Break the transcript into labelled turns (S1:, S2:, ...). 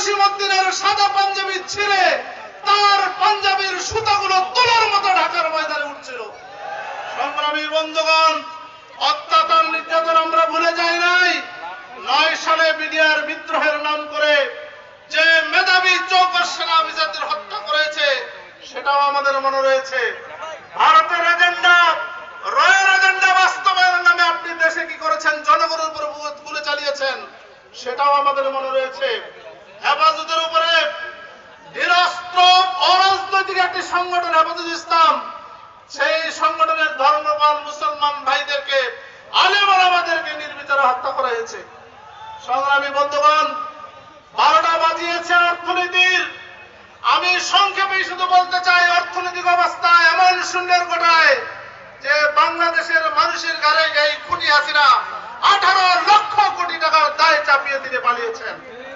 S1: জসিমউদ্দিনের সাদা পাঞ্জাবি ছিঁড়ে তার পাঞ্জাবির সুতাগুলো তোলার মতো ঢাকার ময়দানে উঠছিল। সংগ্রামী বন্ধুগণ, অত্যাচার নির্যাতন আমরা ভুলে যাই নাই। 9 সালে বিডিআর বিদ্রোহের নাম করে যে মেধাবী চৌকস সেনা অফিসারদের হত্যা করেছে সেটাও আমাদের মনে রয়েছে। ভারতের এজেন্ডা, রয়ের এজেন্ডা বাস্তবায়নের নামে আপনি দেশে কি করেছেন, জনগণের উপর গুলি চালিয়েছেন, সেটাও আমাদের মনে রয়েছে। হেফাজতের উপরে নিরস্ত্র অরাজনৈতিক একটি সংগঠন হেফাজত ইসলাম, সেই সংগঠনের ধর্মপ্রাণ মুসলমান ভাইদেরকে, আলেম ওলামাদেরকে নির্বিচারে হত্যা করা হয়েছে। সংগ্রামী বন্ধুগণ, 12টা বাজিয়েছে অর্থনীতির। আমি সংক্ষেপে শুধু বলতে চাই, অর্থনৈতিক অবস্থা এমন শূন্যের কোটায় যে বাংলাদেশের মানুষের ঘাড়ে এই খুনি হাসিনা 18 লক্ষ কোটি টাকার দায় চাপিয়ে দিয়ে পালিয়েছেন।